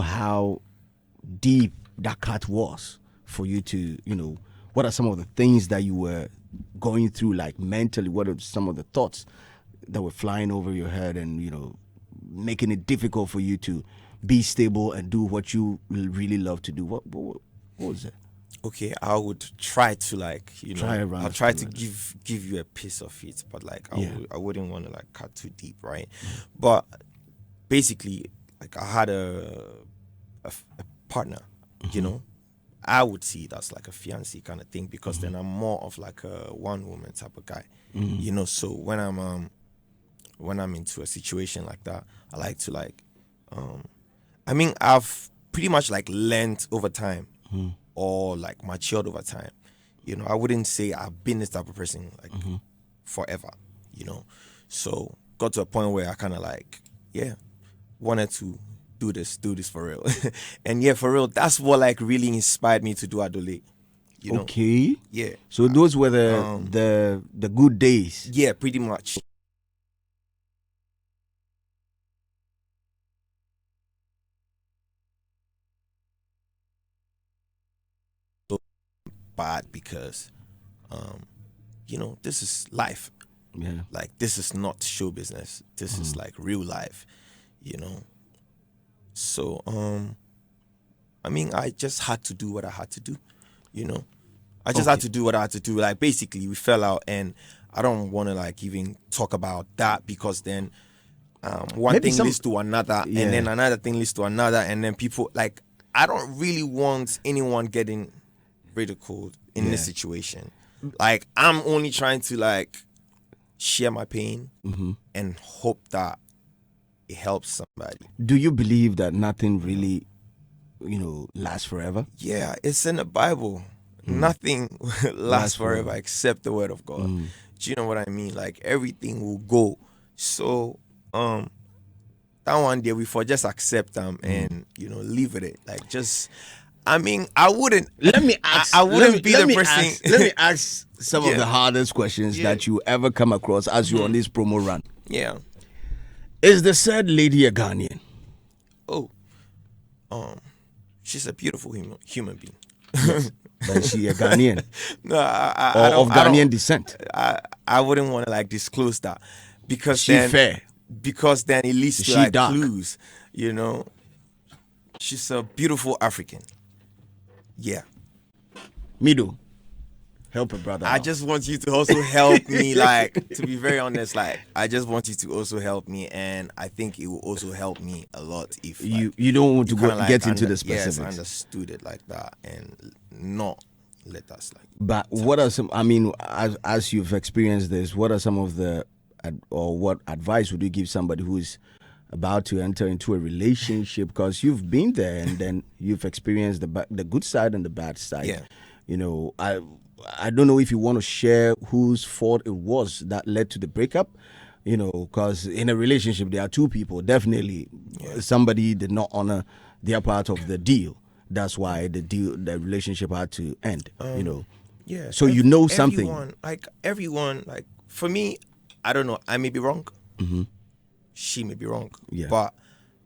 how deep that cut was for you to, what are some of the things that you were going through, like mentally? What are some of the thoughts that were flying over your head and, making it difficult for you to be stable and do what you really love to do? What was it? Okay, I would try to I'll try to give you a piece of it, but I wouldn't want to cut too deep, right? But basically, I had a partner, I would see it as a fiancé kind of thing, because then I'm more of a one woman type of guy, So when I'm into a situation like that, I like to I've pretty much learned over time, or matured over time. I wouldn't say I've been this type of person forever, So got to a point where I kind of wanted to do this for real. And for real, that's what really inspired me to do Adole. Okay. Yeah. So those were the good days. Yeah, pretty much. Bad because this is life. Yeah. This is not show business. This is real life, So I just had to do what I had to do, I just had to do what I had to do. Basically we fell out, and I don't want to even talk about that, because then one thing leads to another, and then another thing leads to another, and then people I don't really want anyone getting ridiculed in this situation. I'm only trying to share my pain and hope that it helps somebody. Do you believe that nothing really, lasts forever? Yeah, it's in the Bible. Nothing lasts forever except the word of God. Do you know what I mean? Everything will go. So that one day we for just accept them and live with it. I wouldn't. Let me ask. I wouldn't be the person. Let me ask some of the hardest questions that you ever come across as you're on this promo run. Yeah. Is the said lady a Ghanaian? Oh, she's a beautiful human being. Yes. But is she a Ghanaian? No, or of Ghanaian descent? I wouldn't want to disclose that, because she fair. Because then it leads to dark? Clues. She's a beautiful African. Yeah. Camidoh, help a brother. I just want you to also help me. To be very honest, I just want you to also help me, and I think it will also help me a lot if you don't want to get into the specifics. Yes, understood it like that, and not let us But what are some? As you've experienced this, what are some of the or what advice would you give somebody who is about to enter into a relationship? Because you've been there, and then you've experienced the good side and the bad side. Yeah. I don't know if you want to share whose fault it was that led to the breakup. Because in a relationship there are two people. Definitely, somebody did not honor their part of the deal. That's why the relationship had to end. Yeah. So something. Everyone, for me, I don't know. I may be wrong. Mm-hmm. She may be wrong. Yeah. But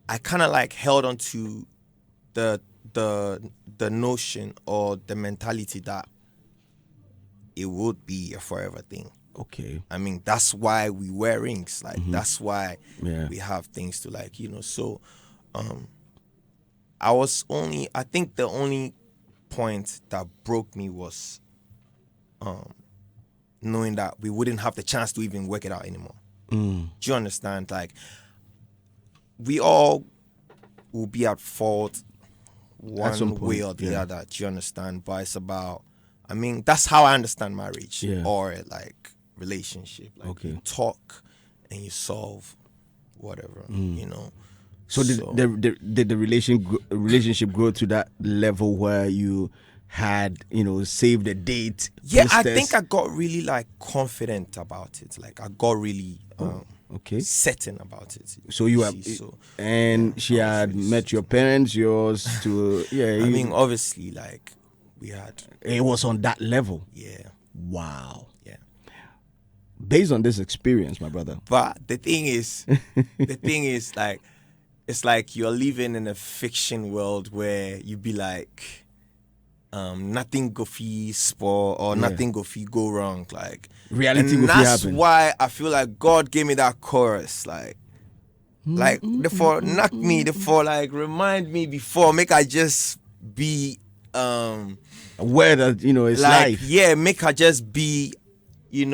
I kind of held on to the notion or the mentality that it would be a forever thing. Okay. That's why we wear rings. That's why we have things to So, I think the only point that broke me was knowing that we wouldn't have the chance to even work it out anymore. Do you understand? We all will be at fault one way or the other. Do you understand? But it's about, that's how I understand marriage or relationship. You talk and you solve whatever, So did the relationship grow to that level where you had, saved a date? Yeah, posters? I think I got really confident about it. I got really certain about it. So you have, she had met your parents, yours to obviously we had. It was on that level. Yeah. Wow. Yeah. Based on this experience, my brother. But the thing is, it's like you're living in a fiction world where you be like, nothing go fi spoil or nothing go fi go wrong. Like reality and go fi that's happen. why I feel like God gave me that chorus. Like therefore knock me, therefore like remind me before make I just be Aware that it's like life. yeah, make her just be be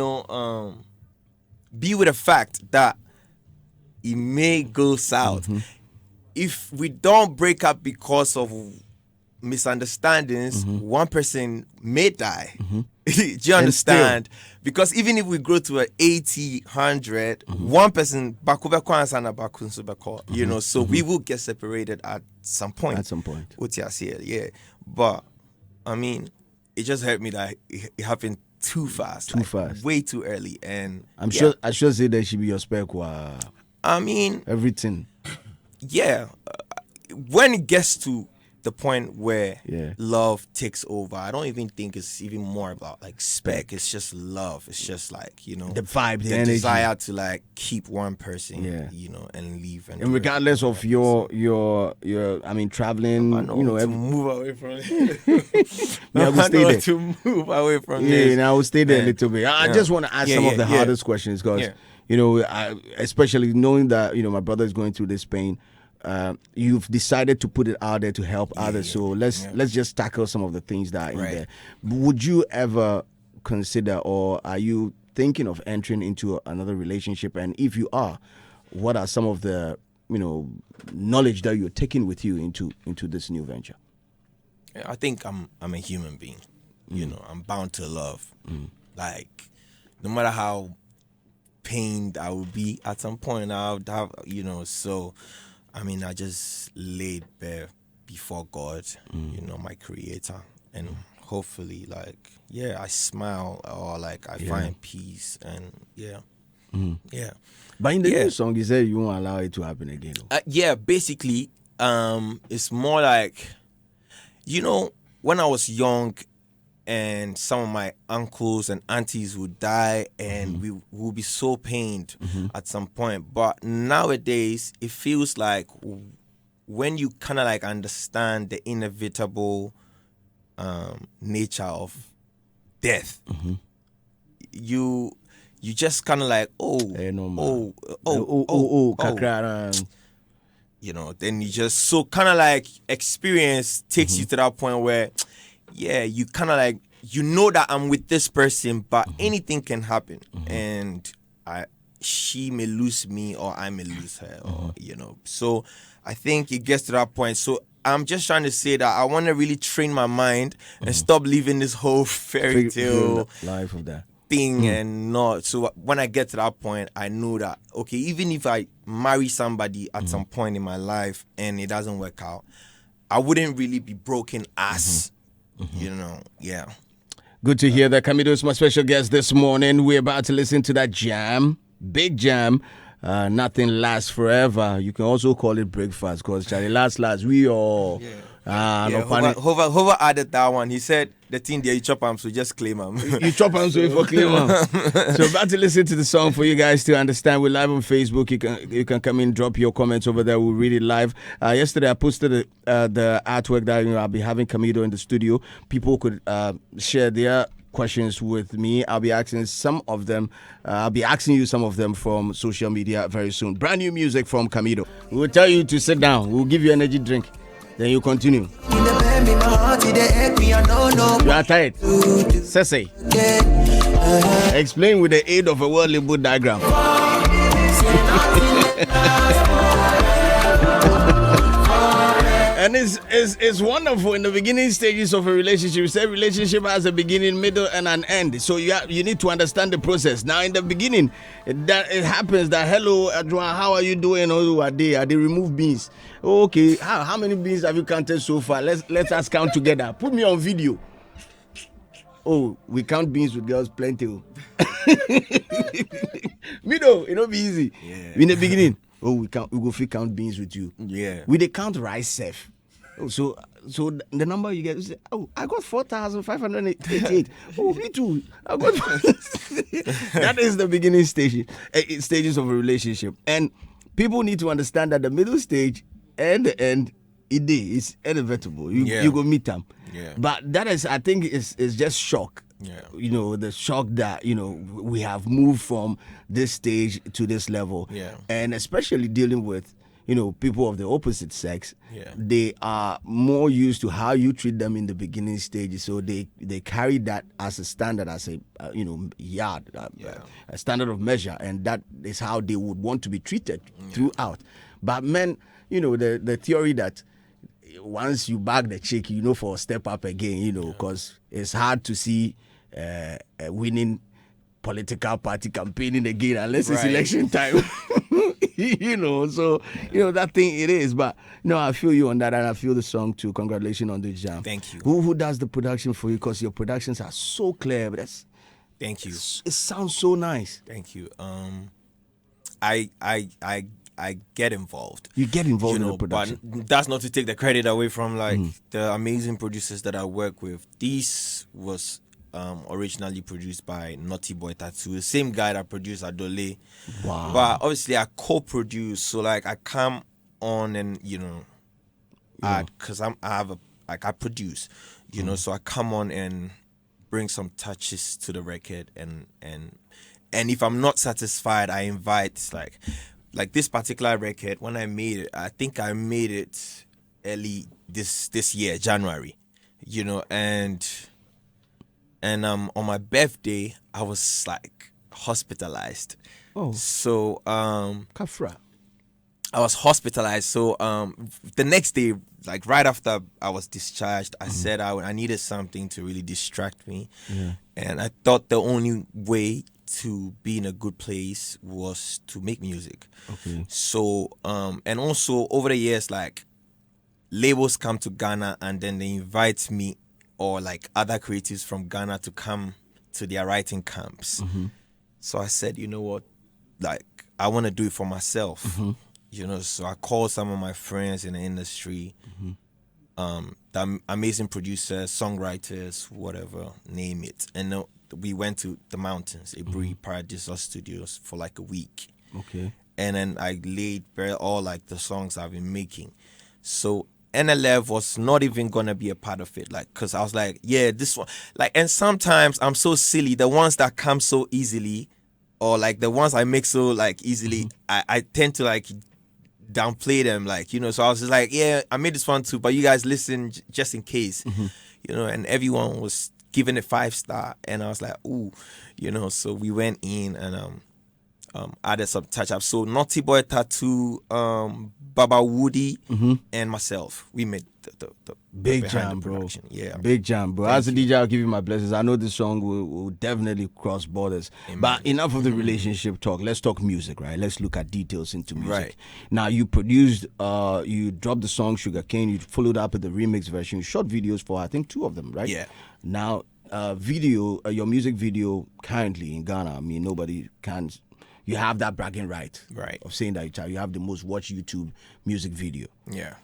with the fact that it may go south. If we don't break up because of misunderstandings, one person may die. Do you understand? Because even if we grow to an 80, 100, one person, so we will get separated at some point. At some point. Yeah. But, I mean, it just hurt me that it happened too fast. Way too early. And I should say that she be your spec. I mean, everything. Yeah. When it gets to the point where love takes over, I don't even think it's even more about like spec. It's just love. It's just like, the vibe, the energy, energy. Desire to like keep one person, and leave. And regardless of your traveling, to move away from it. I will stay there. To move away from this. And I will stay there a little bit. I just want to ask some of the hardest questions because, especially knowing that, my brother is going through this pain. You've decided to put it out there to help others. So let's just tackle some of the things that are in there. Would you ever consider, or are you thinking of entering into another relationship? And if you are, what are some of the knowledge that you're taking with you into this new venture? I think I'm a human being. I'm bound to love. Like no matter how pained I will be at some point, I'll have so. I mean, I just laid bare before God, my creator. And hopefully, I smile or I find peace. And, But in the new song, you said you won't allow it to happen again. Basically, it's more like, when I was young and some of my uncles and aunties would die and we would be so pained at some point. But nowadays, it feels like when you kind of understand the inevitable nature of death, you just kind of then you just so kind of experience takes you to that point where you kind of that I'm with this person, but anything can happen, and she may lose me or I may lose her, or So I think it gets to that point. So I'm just trying to say that I want to really train my mind and stop living this whole fairy tale life of that thing, and not. So when I get to that point, I know that okay, even if I marry somebody at some point in my life and it doesn't work out, I wouldn't really be broken ass. Good to hear that. Camidoh is my special guest this morning. We're about to listen to that jam, big jam. Nothing lasts forever. You can also call it breakfast because Charlie last we all. Hover added that one. He said the thing there you chop him, so just claim him. You chop him, so for claim him. So about to listen to the song for you guys to understand. We're live on Facebook. You can come in, drop your comments over there. We'll read it live. Yesterday I posted the artwork that I'll be having Camidoh in the studio. People could share their questions with me. I'll be asking some of them. I'll be asking you some of them from social media very soon. Brand new music from Camidoh. We'll tell you to sit down. We'll give you energy drink. Then you continue. You are tired. Sese. Explain with the aid of a world label diagram. And it's wonderful in the beginning stages of a relationship. You say relationship has a beginning, middle, and an end. So you need to understand the process. Now, in the beginning, it happens that hello, Adwan, how are you doing? Oh, are they remove beans? Okay, how many beans have you counted so far? Let us count together. Put me on video. Oh, we count beans with girls plenty. Middle, it'll be easy. Yeah. In the beginning. Oh, we go count beans with you. Yeah. We they count rice safe. Oh, so the number you get is I got 4,588. Oh, me too. I got that is the beginning stages of a relationship. And people need to understand that the middle stage and the end, is inevitable. You go meet them. Yeah. But that is, I think, is just shock. Yeah. The shock that, we have moved from this stage to this level. Yeah. And especially dealing with, people of the opposite sex. Yeah. They are more used to how you treat them in the beginning stages. So they carry that as a standard, as a, yard, a standard of measure. And that is how they would want to be treated throughout. But men, the theory that once you bag the chick, for a step up again, because it's hard to see a winning political party campaigning again unless it's election time. So that thing it is. But I feel you on that, and I feel the song too. Congratulations on the jam. Thank you. Who does the production for you? Because your productions are so clear. But thank you. It sounds so nice. Thank you. I get involved. You get involved in the production. But that's not to take the credit away from the amazing producers that I work with. This was originally produced by Naughty Boy Tattoo, the same guy that produced Adole. Wow. But obviously I co-produce, so I come on and because I produce, so I come on and bring some touches to the record, and if I'm not satisfied, I invite like this particular record. When I made it, I think I made it early this year, January, and on my birthday I was hospitalized. Oh. So Kafra. I was hospitalized. So the next day, right after I was discharged, I said I needed something to really distract me. Yeah. And I thought the only way to be in a good place was to make music. Okay. So and also over the years, labels come to Ghana and then they invite me or other creatives from Ghana to come to their writing camps. Mm-hmm. So I said, you know what, I want to do it for myself. Mm-hmm. So I called some of my friends in the industry, the amazing producers, songwriters, whatever, name it. And we went to the mountains, Ebri Paradiso Studios, for a week. Okay. And then I laid bare all the songs I've been making. So NLF was not even gonna be a part of it, because I was this one, and sometimes I'm so silly, the ones that come so easily, or the ones I make so easily, I tend to downplay them, so I was just I made this one too, but you guys listen just in case, and everyone was giving it 5-star, and I was ooh, so we went in and added some touch up. So Naughty Boy Tattoo, Baba Woody, and myself, we made the big jam, bro. Yeah, big jam, bro. As a DJ, I'll give you my blessings. I know this song will definitely cross borders. Amen. But enough of the relationship talk. Let's talk music, right? Let's look at details into music. Right. Now, you produced, you dropped the song Sugarcane. You followed up with the remix version. You shot videos for, I think, 2 of them, right? Yeah. Now, your music video currently in Ghana, nobody can. You have that bragging right of saying that you have the most watched YouTube music video. Yeah.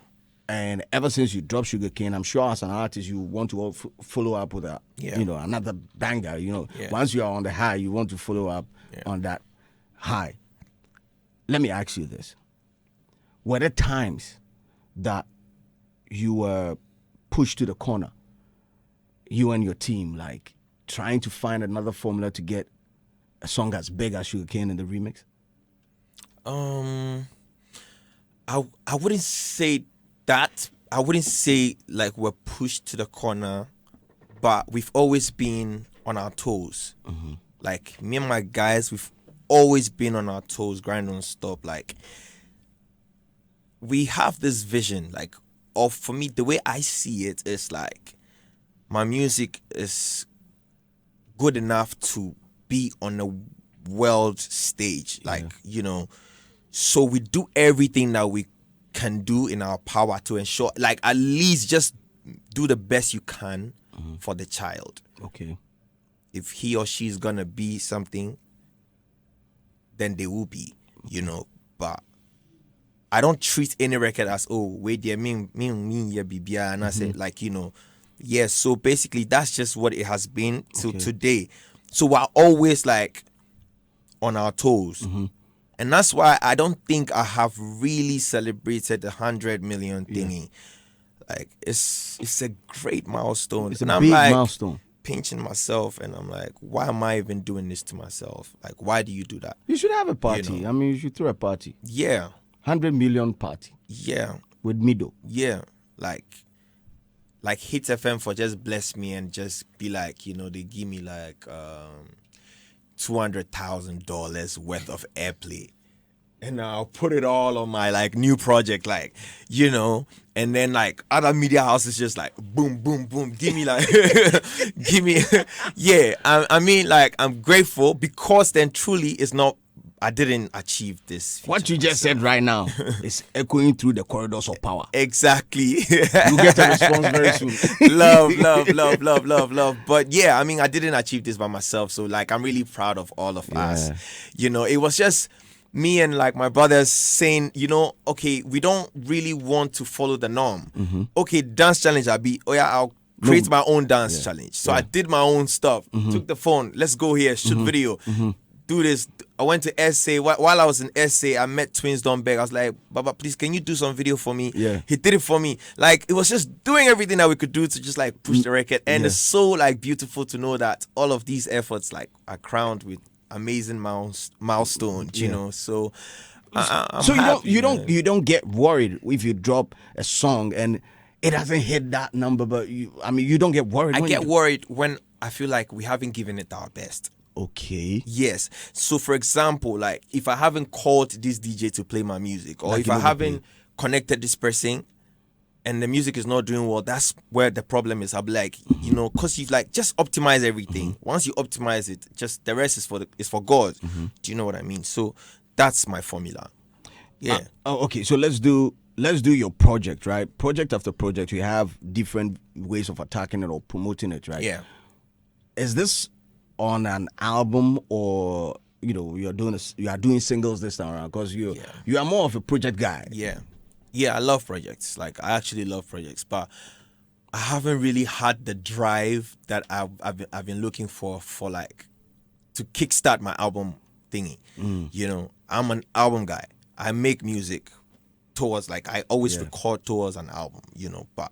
And ever since you dropped Sugarcane, I'm sure as an artist you want to follow up with another banger. Once you are on the high, you want to follow up on that high. Let me ask you this: were there times that you were pushed to the corner, you and your team, trying to find another formula to get a song as big as Sugarcane in the remix? I wouldn't say that. I wouldn't say we're pushed to the corner, but we've always been on our toes. Me and my guys, we've always been on our toes, grind non-stop. We have this vision, for me, the way I see it is my music is good enough to be on a world stage, so we do everything that we can do in our power to ensure, at least just do the best you can for the child. Okay. If he or she is gonna be something, then they will be, but I don't treat any record as, wait there, me, yeah, bibia, and I say, yes. So basically, that's just what it has been to today. So we're always on our toes, And that's why I don't think I have really celebrated the 100 million thingy. Like it's a great milestone. It's and a I'm big like milestone. pinching myself, and I'm like, why am I even doing this to myself? Like, why do you do that? You should have a party. You know. I mean, you should throw a party. Yeah. 100 million party. Yeah. With Camidoh. Yeah. Like Hit FM for just bless me and just be like, they give me like $200,000 worth of airplay. And I'll put it all on my like new project, like, and then like other media houses just like boom, boom, boom, give me like, give me, yeah. I mean, like, I'm grateful because then truly it's not, I didn't achieve this. What you just said right now is echoing through the corridors of power. Exactly. You get a response very soon. love. But yeah, I mean, I didn't achieve this by myself. So like, I'm really proud of all of us. It was just me and like my brothers saying, okay, we don't really want to follow the norm. Okay, dance challenge, I'll create my own dance challenge. So I did my own stuff, took the phone, let's go here, shoot video, do this. I went to SA. While I was in SA, I met Twins Don't Beg. I was like, Baba, please, can you do some video for me? Yeah. He did it for me. Like, it was just doing everything that we could do to just like push the record. And it's so like beautiful to know that all of these efforts like are crowned with amazing milestones, you know. So I'm so happy, you don't get worried if you drop a song and it doesn't hit that number, but you don't get worried. I get worried when I feel like we haven't given it our best. Okay. Yes. So for example, like if I haven't called this DJ to play my music, or if I haven't connected this person and the music is not doing well, that's where the problem is. I'll be like, because you've like just optimize everything. Once you optimize it, just the rest is for God. Do you know what I mean? So that's my formula. Yeah. Okay. So let's do your project, right? Project after project, you have different ways of attacking it or promoting it, right? Yeah. Is this on an album, or you are doing singles this time around? Because you are more of a project guy. Yeah, I love projects. Like, I actually love projects, but I haven't really had the drive that I've been looking for like to kickstart my album thingy. I'm an album guy. I make music towards, like, I always record towards an album. But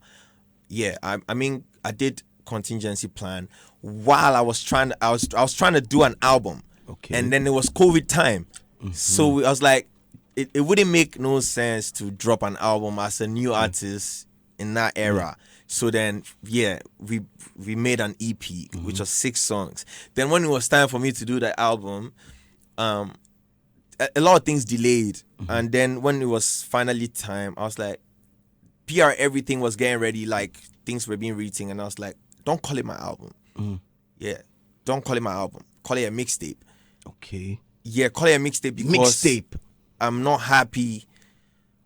yeah, I mean, I did contingency plan while I was trying to do an album. Okay. And then it was COVID time. So I was like, it wouldn't make no sense to drop an album as a new artist in that era. So then, we made an EP, which was 6 songs. Then when it was time for me to do the album, a lot of things delayed. And then when it was finally time, I was like, PR, everything was getting ready, like things were being written, and I was like, don't call it my album. Yeah, don't call it my album. Call it a mixtape. Okay. Yeah, call it a mixtape because I'm not happy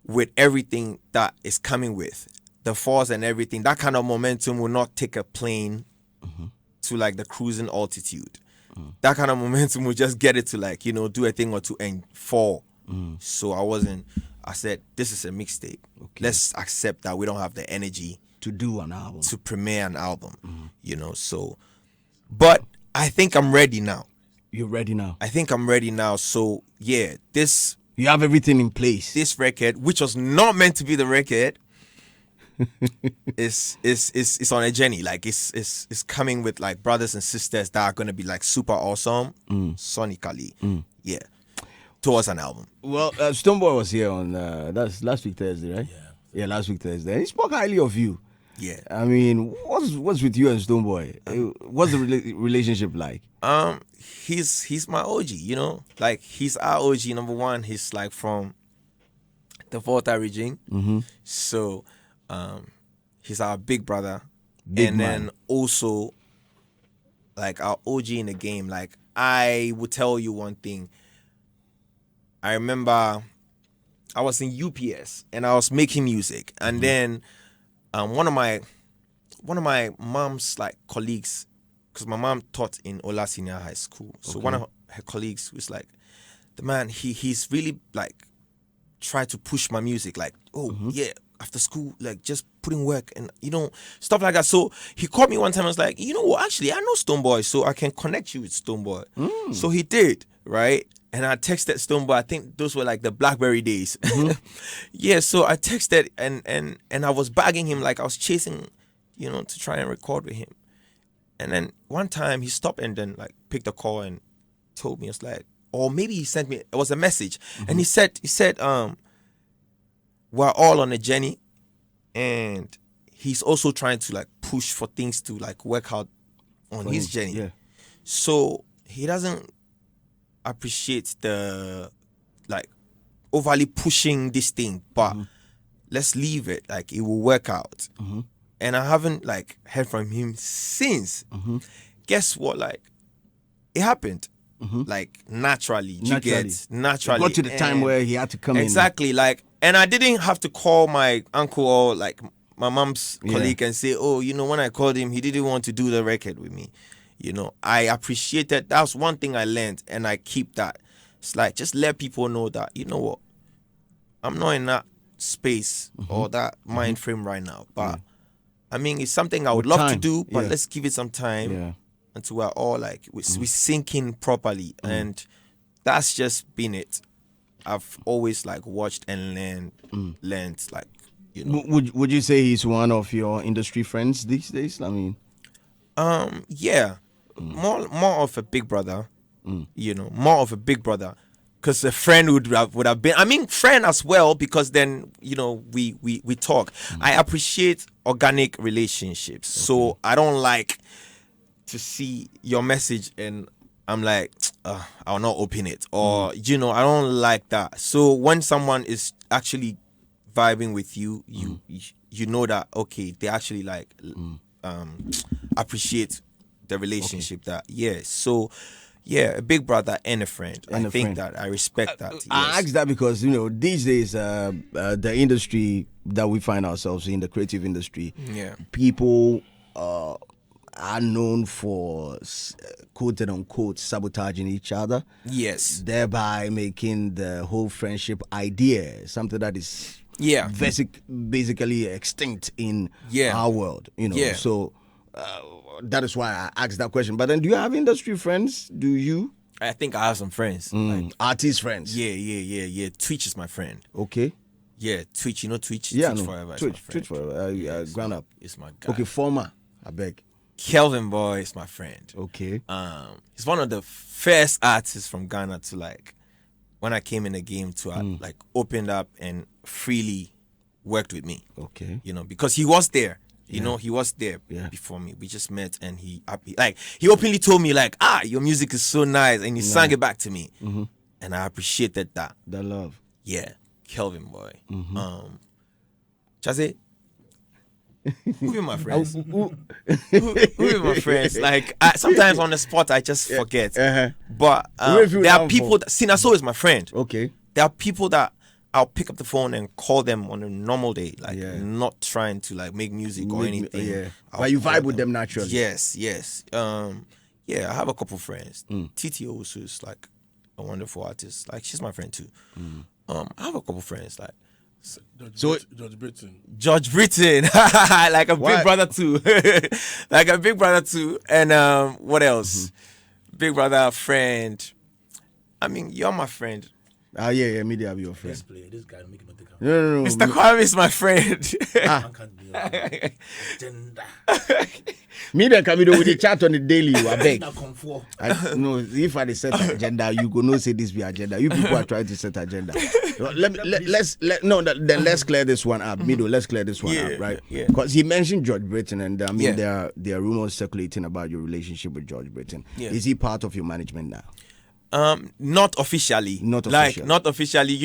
with everything that is coming with the force and everything. That kind of momentum will not take a plane to like the cruising altitude. That kind of momentum will just get it to like, do a thing or two and fall. So I said, this is a mixtape. Okay. Let's accept that we don't have the energy to do an album, to premiere an album, so, but I think I'm ready now. You're ready now? I think I'm ready now. So yeah, you have everything in place. This record, which was not meant to be the record, is on a journey. Like it's coming with like brothers and sisters that are gonna be like super awesome, sonically. Yeah, towards an album. Well, Stoneboy was here on that's last week Thursday, right? Yeah, last week Thursday. And he spoke highly of you. Yeah. I mean, what's with you and Stoneboy? What's the relationship like? He's my OG, like he's our OG number one. He's like from the Volta region, so he's our big brother, then also like our OG in the game. Like, I will tell you one thing. I remember I was in UPS and I was making music, and then one of my mom's like colleagues, because my mom taught in Ola Senior High School, so one of her colleagues was like, the man, he's really like tried to push my music, like, after school, like just putting work and stuff like that. So he called me one time and was like, actually I know Stoneboy, so I can connect you with Stoneboy. So he did, right? and I texted Stoneboy. I think those were like the BlackBerry days. Mm-hmm. Yeah, so I texted and I was bugging him, like I was chasing, to try and record with him. And then one time he stopped and then like picked a call and told me, it's like, or maybe he sent me, it was a message. Mm-hmm. And he said, we're all on a journey, and he's also trying to like push for things to like work out on his journey. Yeah. So he doesn't appreciate the like overly pushing this thing, but let's leave it, like it will work out. And I haven't like heard from him since. Guess what, like it happened like naturally. Naturally It got to the time where he had to come exactly like, and I didn't have to call my uncle or like my mom's colleague and say, oh, when I called him, he didn't want to do the record with me. I appreciated, that's one thing I learned, and I keep that. It's like, just let people know that, you know what, I'm not in that space or that mind frame right now. But I mean, it's something I would love to do, but let's give it some time until we're all like, we sink in properly. And that's just been it. I've always like watched and learned like, Would you say he's one of your industry friends these days? I mean, yeah, more of a big brother, more of a big brother, because a friend would have been. I mean, friend as well, because then we talk. I appreciate organic relationships, so I don't like to see your message and I'm like, I'll not open it, or I don't like that. So when someone is actually vibing with you, you know that okay, they actually like appreciate the relationship. So a big brother and a friend. I think that I respect that. Yes. I ask that because these days the industry that we find ourselves in, the creative industry, people are known for quote unquote sabotaging each other. Yes. Thereby making the whole friendship idea something that is basically extinct in our world. So that is why I asked that question. But then, do you have industry friends? Do you? I think I have some friends. Like, artist friends. Yeah. Twitch is my friend. Okay. Yeah, Twitch. Twitch. Yeah, Twitch no. forever. Twitch forever. Ground up. It's my guy. Okay, former. I beg. Kelvin Boy is my friend. Okay. He's one of the first artists from Ghana to like, when I came in the game, to like opened up and freely worked with me. Okay. Because he was there. He was there before me. We just met, and he openly told me like, your music is so nice, and he sang it back to me, and I appreciated that. That love. Yeah, Kelvin Boy. Chaze, who be my friends? who be my friends? Like sometimes on the spot I just forget. But there are people that Sinaso is my friend. Okay. There are people that I'll pick up the phone and call them on a normal day, like not trying to like make music or anything. Yeah. But you vibe with them naturally. Yes. I have a couple friends. TTO also is like a wonderful artist. Like she's my friend too. I have a couple friends like George Britton, like a big brother too, and what else? Big brother, friend. I mean, you're my friend. Yeah, me I'll be your friend. Let's play this guy. Make him take a No. Mr. Kwame is my friend. Man can't be your agenda. Me and Camidoh with the chat on the daily. I beg. Comfort. No, if I set agenda, you go no say this be agenda. You people are trying to set agenda. Let's clear this one up. Mido, let's clear this one up, right? Yeah. Because he mentioned George Britton, and I mean there are rumors circulating about your relationship with George Britton. Yeah. Is he part of your management now? Not officially. Not officially.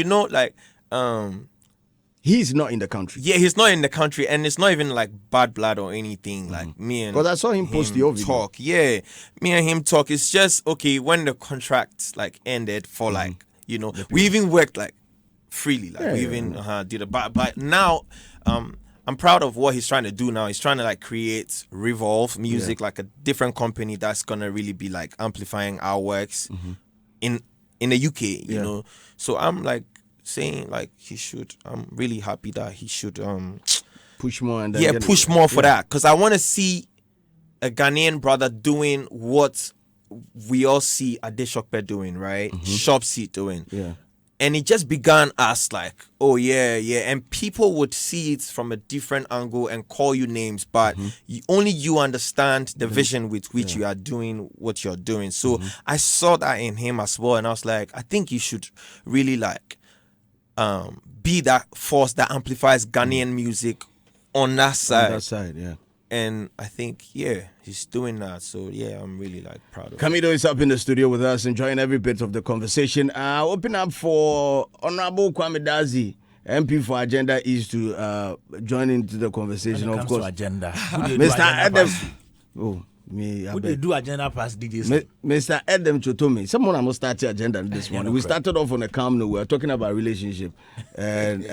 He's not in the country. Yeah, he's not in the country, and it's not even like bad blood or anything. Like me and because I saw him post your video. Talk. Yeah, me and him talk. It's just okay when the contract like ended for like we even worked like freely. Like we even did a but now I'm proud of what he's trying to do now. He's trying to like create Revolve Music, like a different company that's gonna really be like amplifying our works in the UK. You know, so I'm like saying like he should. I'm really happy that he should push more and push more for that, because I want to see a Ghanaian brother doing what we all see Adeshokpe doing, right? Shopsy doing. Yeah. And it just began as like, oh yeah, and people would see it from a different angle and call you names, but only you understand the vision with which you are doing what you're doing. So I saw that in him as well, and I was like, I think you should really like be that force that amplifies Ghanaian music on that side. On that side, yeah. And I think, he's doing that. So, I'm really, like, proud of him. Camidoh is up in the studio with us, enjoying every bit of the conversation. Open up for Honorable Kwame Dazi, MP for Agenda East, to join into the conversation, When it of comes course. to agenda, who they do Mr. agenda Adam. pass? Oh, me. I Who they beg. do agenda pass DJs? Mr. Adam Chotomi, someone I'm starting agenda this morning. We correct. started off on a Camidoh. We were talking about relationship, and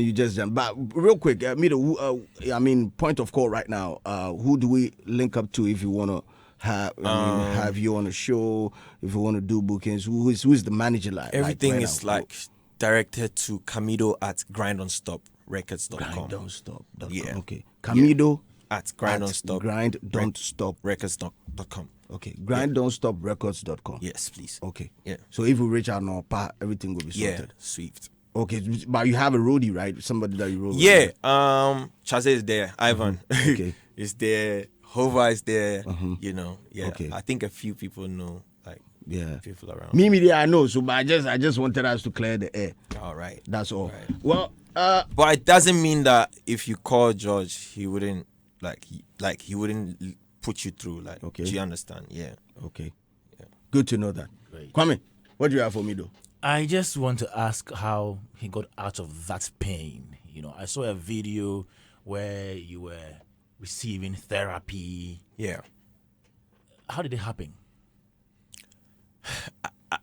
you just jumped. But real quick, Camidoh, point of call right now. Who do we link up to if you want to have you on a show? If you want to do bookings, who's the manager like? Everything right is now? like directed to Camidoh at grindonstoprecords.com. Grind Don't Stop. Yeah. Okay. Camidoh At grindonstop Grind Don't Stop. records.com. Okay. Grind Don't Stop Records.com. Yes, please. Okay. Yeah. So if we reach out now, everything will be Yeah, sorted. sweet. Okay, but you have a roadie, right? Somebody that you roll with. Yeah, Chaze is there. Ivan Okay. is there. Hova is there. You know, Okay. I think a few people know, like, Yeah. people around. Me, I know. So, but I just wanted us to clear the air. All right. That's all. Right. Well, But it doesn't mean that if you call George, he wouldn't he wouldn't put you through. Like, Okay. do you understand? Yeah. okay. Good to know that. Great. Kwame, what do you have for me, though? I just want to ask how he got out of that pain. You know, I saw a video where you were receiving therapy. Yeah. How did it happen?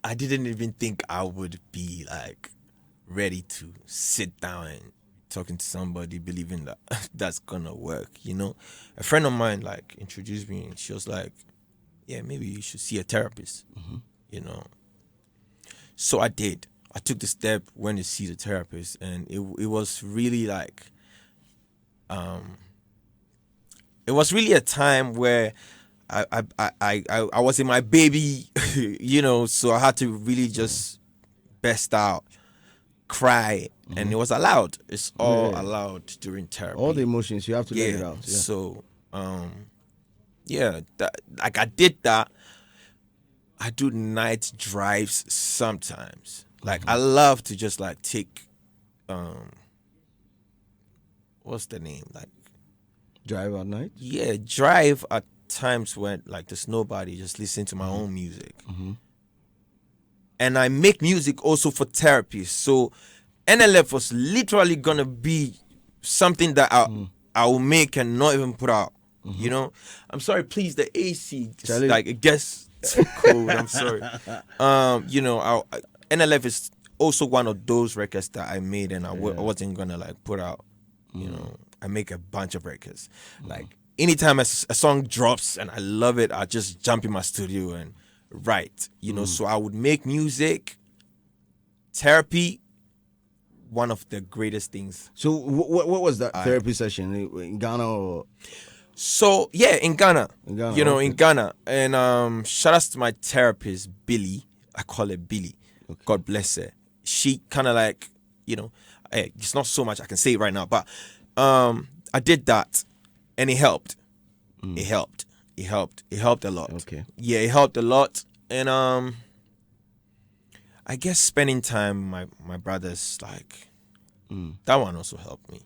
I didn't even think I would be like ready to sit down and talking to somebody, believing that that's gonna work. You know, a friend of mine like introduced me, and she was like, "Yeah, maybe you should see a therapist." You know, so I did. I took the step, went to see the therapist, and it was really like, it was really a time where I was in my baby, you know, so I had to really just burst out, cry, and it was allowed. It's all allowed during therapy. All the emotions, you have to let it out. Yeah. So, like I did that. I do night drives sometimes. Like I love to just like take, what's the name? Like, Drive at night? yeah, drive at times when like there's nobody, just listen to my own music. And I make music also for therapy. So NLF was literally gonna be something that I will make and not even put out. You know? I'm sorry, please, the AC just, Charlie. like it gets too cold. I'm sorry. You know, NLF is also one of those records that I made and I wasn't gonna like put out. You know, I make a bunch of records. Like anytime a song drops and I love it, I just jump in my studio and write. You know, so I would make music, therapy, one of the greatest things. So, what was that therapy session in Ghana or? So yeah, in Ghana, In Ghana, you know, okay. in Ghana, and shout out to my therapist Billy. I call her Billy. God bless her. She kind of like, you know, it's not so much I can say right now, but I did that, and it helped. It helped. It helped. It helped a lot. Okay. Yeah, it helped a lot, and I guess spending time with my brothers, like that one also helped me.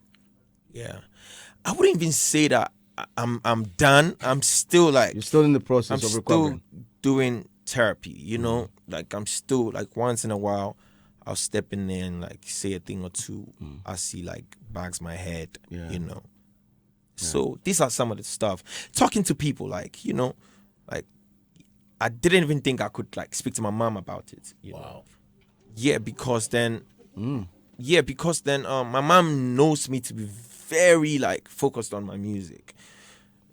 Yeah, I wouldn't even say that I'm done. I'm still like You're still in the process I'm of still recovering. doing therapy, you know? Like I'm still like once in a while I'll step in there and like say a thing or two. I see like bags my head, Yeah. you know. So these are some of the stuff. Talking to people, like, you know, like I didn't even think I could like speak to my mom about it. You know? Wow. Yeah, because then my mom knows me to be very like focused on my music.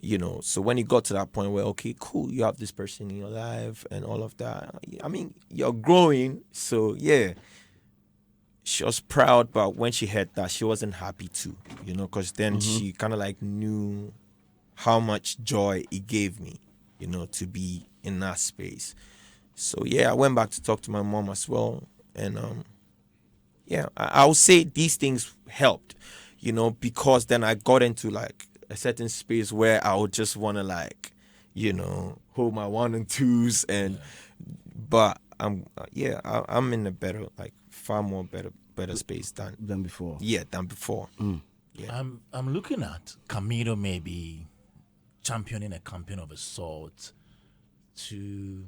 You know, so when it got to that point where, okay, cool, you have this person in your life and all of that. I mean, you're growing, so yeah. She was proud, but when she heard that, she wasn't happy too, you know, because then she kind of like knew how much joy it gave me, you know, to be in that space. So yeah, I went back to talk to my mom as well, and yeah, I would say these things helped, you know, because then I got into like a certain space where I would just want to like, you know, hold my 1 and 2s, and but I'm in a better, like far more better space than before. Yeah, than before. Yeah. I'm looking at Camidoh maybe championing a campaign of a sort to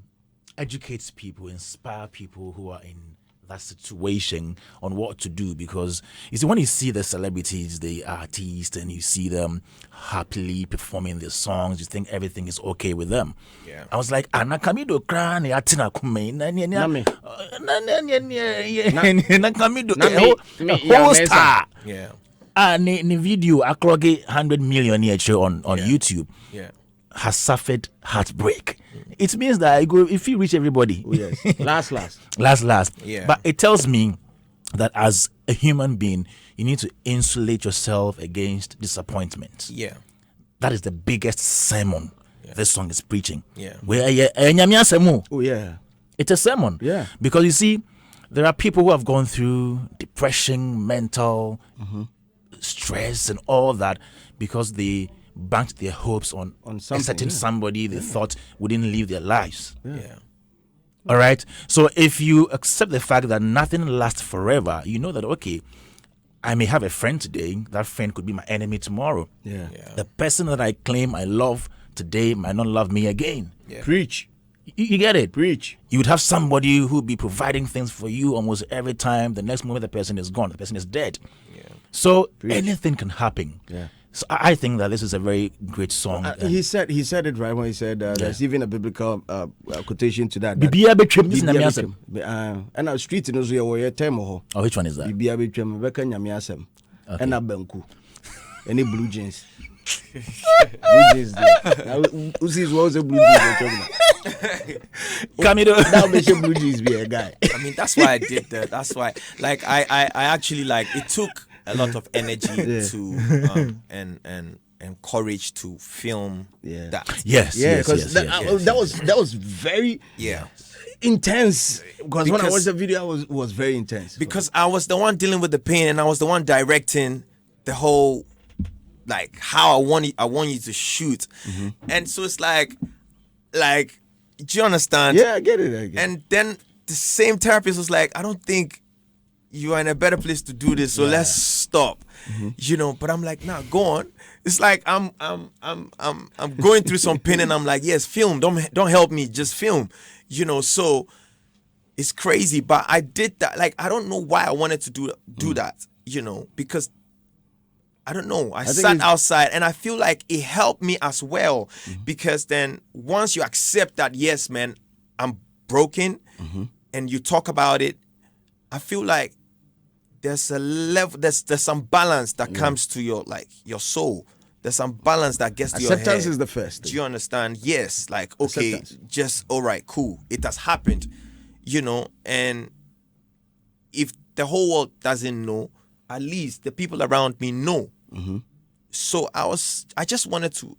educate people, inspire people who are in that situation on what to do. Because you see, when you see the celebrities, the artists, and you see them happily performing their songs, you think everything is okay with them. Yeah. I was like, Ana Camidoh kran ya tina kume na Camidoh whole star. Yeah. The video akloge 100 million on YouTube. Yeah. Has suffered heartbreak. It means that if you reach everybody. Oh, yes. last. Yeah. But it tells me that as a human being, you need to insulate yourself against disappointment. Yeah. That is the biggest sermon this song is preaching. Yeah. Oh, yeah. It's a sermon. Yeah. Because you see, there are people who have gone through depression, mental stress, and all that because they banked their hopes on a certain somebody they thought wouldn't live their lives. Yeah. All right. So if you accept the fact that nothing lasts forever, you know that, okay, I may have a friend today. That friend could be my enemy tomorrow. Yeah. The person that I claim I love today might not love me again. Yeah. Preach. You get it? Preach. You would have somebody who would be providing things for you almost every time. The next moment the person is gone, the person is dead. Yeah. So anything can happen. Yeah. So I think that this is a very great song. He said it right when he said there's even a biblical quotation to that. Bibia betwem this na miasem. And our street in Ozo ye term. Oh, which one is that? Bibia betwem beka nyame asem. And abanku. Any blue jeans. Blue jeans. Uzi is what blue jeans. Camidoh. That make blue jeans be a guy. I mean, that's why I did that. That's why, like, I actually, like, it took a lot of energy to and courage to film that. Yes. Because that was very intense. Because when I watched the video, it was very intense. Because I was the one dealing with the pain, and I was the one directing the whole, like, how I want you to shoot, and so it's like, do you understand? Yeah, I get it. And then the same therapist was like, I don't think you are in a better place to do this, so let's stop. You know, but I'm like, nah, go on. It's like I'm going through some pain, and I'm like, yes, film. Don't help me, just film. You know, so it's crazy, but I did that. Like, I don't know why I wanted to do that. You know, because I don't know. I sat outside, and I feel like it helped me as well, because then once you accept that, yes, man, I'm broken, and you talk about it, I feel like there's a level, there's some balance that comes to your soul. There's some balance that gets to your head. Acceptance is the first thing. Do you understand? Yes, like, okay, just all right, cool. It has happened, you know, and if the whole world doesn't know, at least the people around me know. So I just wanted to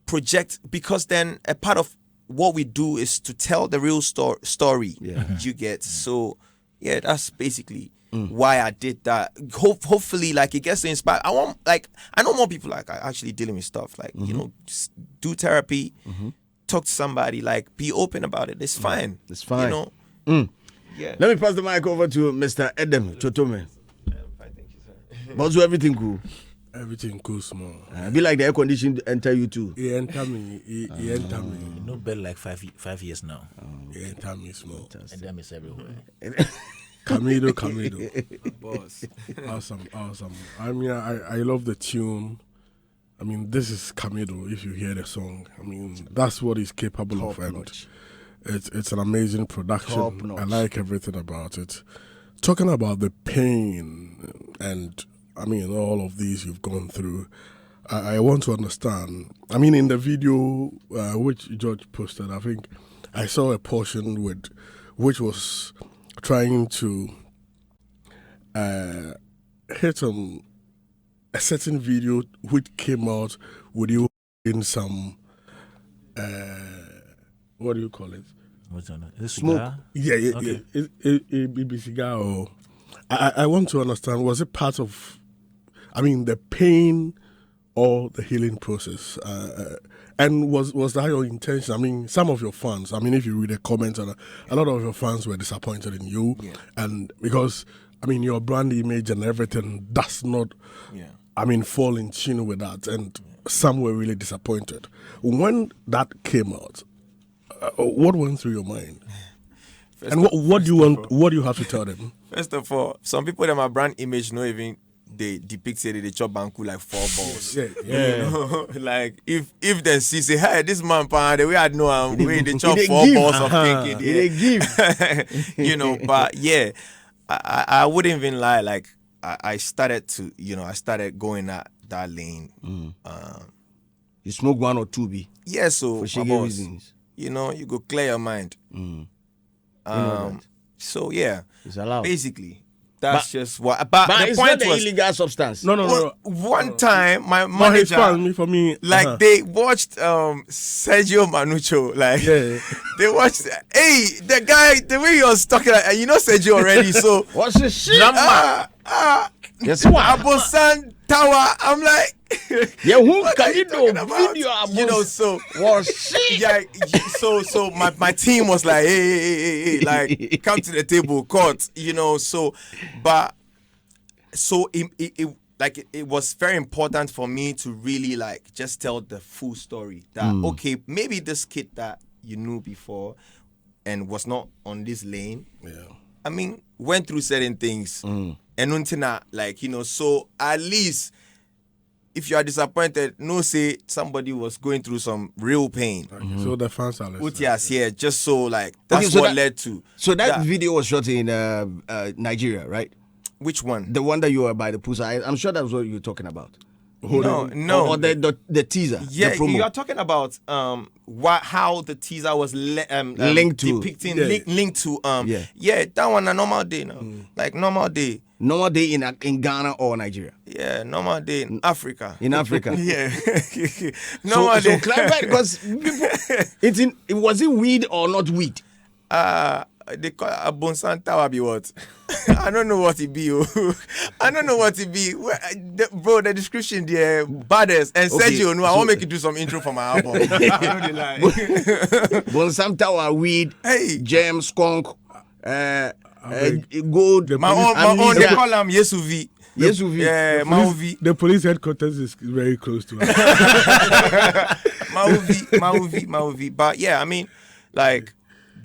project, because then a part of what we do is to tell the real story. You get. So yeah, that's basically why I did that. Hopefully, like, it gets to inspire. I know more people like are actually dealing with stuff, like, you know, do therapy, talk to somebody, like, be open about it. It's fine. It's fine. You know. Yeah. Let me pass the mic over to Mr. Edem Chotome. But do everything cool? Everything cool, small. Be like the air condition enter you too. He enter me. He enter me. No better like 5 years now. He enter me small. And them is everywhere. Camidoh. Boss. Awesome. I mean, I love the tune. I mean, this is Camidoh. If you hear the song, I mean, that's what he's capable of, and it's an amazing production. I like everything about it. Talking about the pain and, I mean, all of these you've gone through, I want to understand. I mean, in the video which George posted, I think I saw a portion which was trying to hit on a certain video which came out with you in some what do you call it? What's on it? Is it Smoke. cigar? Yeah. Okay. It cigar. Or I want to understand. Was it part of? I mean, the pain or the healing process? And was that your intention? I mean, some of your fans. I mean, if you read the comments, a lot of your fans were disappointed in you, and because I mean, your brand image and everything does not. I mean, fall in tune with that, and some were really disappointed. When that came out, what went through your mind? And what do you want? What do you have to tell them? First of all, some people that my brand image not even they depict it, they chop banku like 4 balls. Yeah. You know? Like if they see say, hey, this man the way I know him, way they chop They 4 give. balls of cake. They give. You know, but yeah, I wouldn't even lie. Like I started to, I started going that lane. You smoke 1 or 2 B Yeah, so for my shaky boss, reasons. you go clear your mind. know that. So yeah, It's allowed. basically that's But- just what. But the it's point not the was, illegal substance. No. one time my No, his manager, fans, for me, like they watched Sergio Manucho, like Yeah. they watched. Hey, the guy, the way he was talking, like, you know Sergio already. So What's the shit? Yes, what? Abosan Tower. I'm like, Yeah, who what can are you you talking do about? video You know, so. was shit. Yeah, so my team was like, hey, like come to the table, court, so it was very important for me to really like just tell the full story that okay, maybe this kid that you knew before and was not on this lane, I mean, went through certain things and until like, so at least if you are disappointed, no say somebody was going through some real pain. So the fans are listening. Utias, yeah, just so like that's Okay, so what that- led to. So that video was shot in Nigeria, right? Which one? The one that you were by the pool. I'm sure that's what you're talking about. No. Or the teaser. Yeah, the promo. you are talking about how the teaser was Linked to- depicting Yeah. linked to Yeah. that one a normal day now, like normal day. Normal day in Ghana or Nigeria. Yeah, normal day in Africa. In Africa. Yeah, So, normal day. clarify because people, it was it weed or not weed? They call a Bonsan Tower be what? I don't know what it be. I don't know what it be. Bro, the description there, baddest. And Okay, Sergio, no, I so- want to make you do some intro for my album. I know they lie. Bonsam Tower, weed, Hey. gem, skunk, gold, My own, they amnesia. call him Yesuvi. Yesuvi. Yeah, Mauvi. The police headquarters is very close to us. Mauvi. But yeah, I mean, like,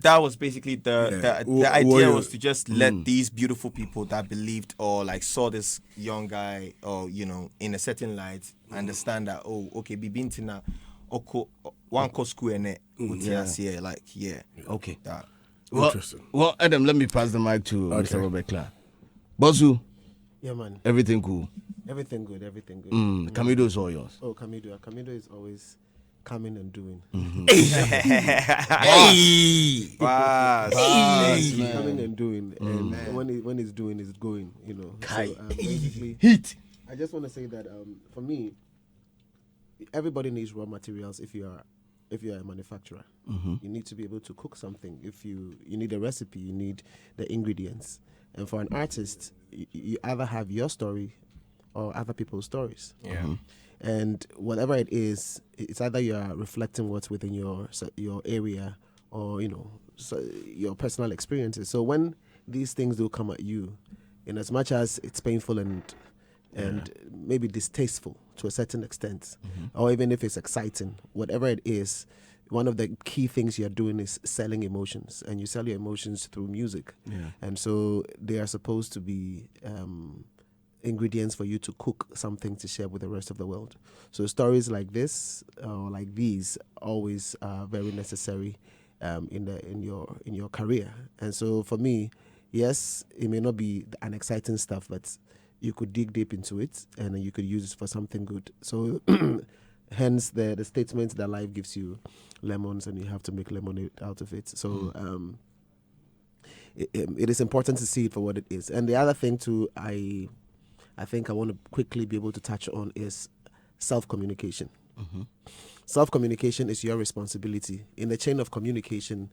that was basically the idea was to just let these beautiful people that believed or like saw this young guy or in a certain light understand that okay, bibintina oko one co school and Okay. that. Interesting. Well, Adam, let me pass the mic to Mr. Robert Clark. Bozu, Yeah, man. everything cool. Everything good. Camidoh is all yours. Oh, Camidoh. Camidoh is always coming and doing. Hey, Coming and doing. And when he's doing, he's going, Kai. So, basically, Heat. I just want to say that for me, everybody needs raw materials if you are a manufacturer. You need to be able to cook something. If you need a recipe, you need the ingredients. And for an artist, you either have your story or other people's stories. Yeah. And whatever it is, it's either you are reflecting what's within your area or your personal experiences. So when these things do come at you, in as much as it's painful and maybe distasteful to a certain extent, or even if it's exciting, whatever it is, one of the key things you're doing is selling emotions, and you sell your emotions through music. And so they are supposed to be ingredients for you to cook something to share with the rest of the world. So stories like this or like these always are very necessary in your career. And so for me, yes, it may not be an exciting stuff, but you could dig deep into it and you could use it for something good. So hence the statement that life gives you lemons and you have to make lemonade out of it. So it is important to see it for what it is. And the other thing too, I think I want to quickly be able to touch on is self-communication. Self-communication is your responsibility. In the chain of communication,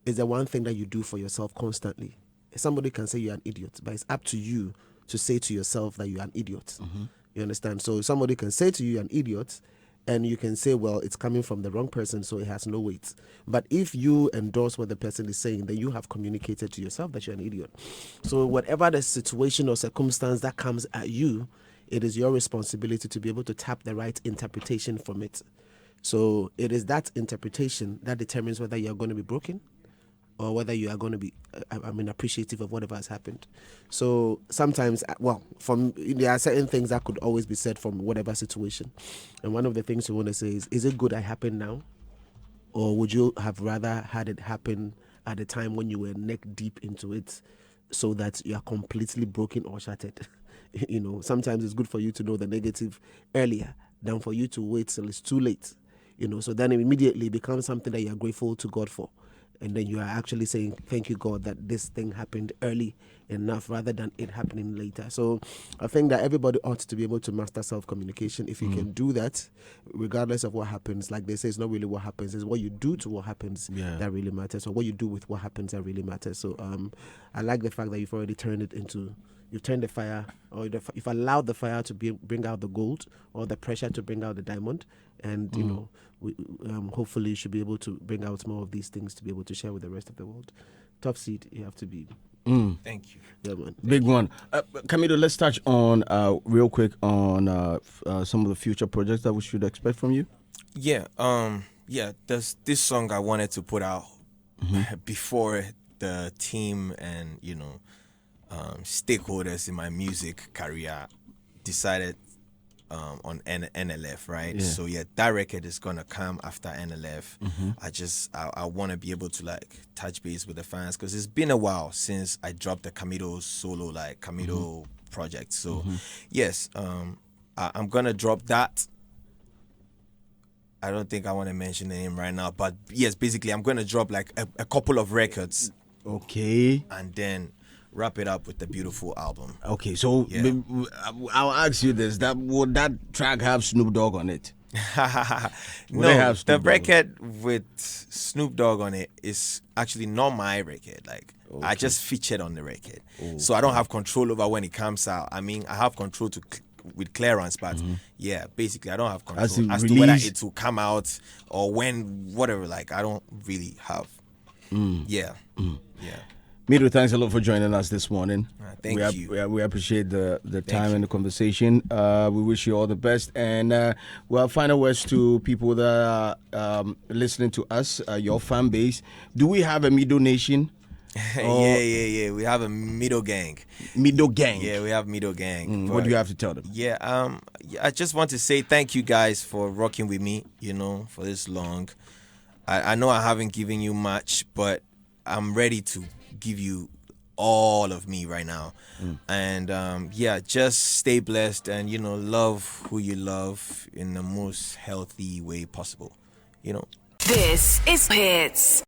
is the one thing that you do for yourself constantly. Somebody can say you're an idiot, but it's up to you to say to yourself that you're an idiot. You understand? So somebody can say to you you're an idiot, and you can say, well, it's coming from the wrong person, so it has no weight. But if you endorse what the person is saying, then you have communicated to yourself that you're an idiot. So whatever the situation or circumstance that comes at you, it is your responsibility to be able to tap the right interpretation from it. So it is that interpretation that determines whether you're going to be broken or whether you are going to be, appreciative of whatever has happened. So sometimes, there are certain things that could always be said from whatever situation. And one of the things you want to say is it good I happened now? Or would you have rather had it happen at a time when you were neck deep into it so that you are completely broken or shattered? Sometimes it's good for you to know the negative earlier than for you to wait till it's too late. So then it immediately becomes something that you're grateful to God for. And then you are actually saying, thank you, God, that this thing happened early enough rather than it happening later. So I think that everybody ought to be able to master self-communication. If you can do that, regardless of what happens, like they say, it's not really what happens, it's what you do to what happens that really matters, or what you do with what happens that really matters. So I like the fact that you've already turned it into, you've turned the fire, or you've allowed the fire to bring out the gold, or the pressure to bring out the diamond. And, we hopefully you should be able to bring out more of these things to be able to share with the rest of the world. Top seed, you have to be. Thank you. Yeah, man. Big one. Camidoh, let's touch on, real quick, on some of the future projects that we should expect from you. Yeah. There's this song I wanted to put out before the team and, stakeholders in my music career decided on NLF, right? Yeah. So that record is gonna come after NLF. I want to be able to touch base with the fans because it's been a while since I dropped the Camidoh solo, Camidoh project. So yes, I'm gonna drop that. I don't think I want to mention the name right now, but yes, basically I'm gonna drop a couple of records. Okay. And then wrap it up with the beautiful album. Okay, so I'll ask you this: would that track have Snoop Dogg on it? No, the record with Snoop Dogg on it is actually not my record. I just featured on the record, so I don't have control over when it comes out. I have control with clearance, but basically I don't have control as to whether it will come out or when, whatever. I don't really have. Yeah. Camidoh, thanks a lot for joining us this morning. Thank you. We appreciate the time and the conversation. We wish you all the best. And final words to people that are listening to us, your fan base. Do we have a Camidoh Nation? Yeah. We have a Camidoh gang. Camidoh gang. Yeah, we have Camidoh gang. What do you have to tell them? I just want to say thank you guys for rocking with me, for this long. I know I haven't given you much, but I'm ready to give you all of me right now. And just stay blessed and love who you love in the most healthy way possible. This is Hitz.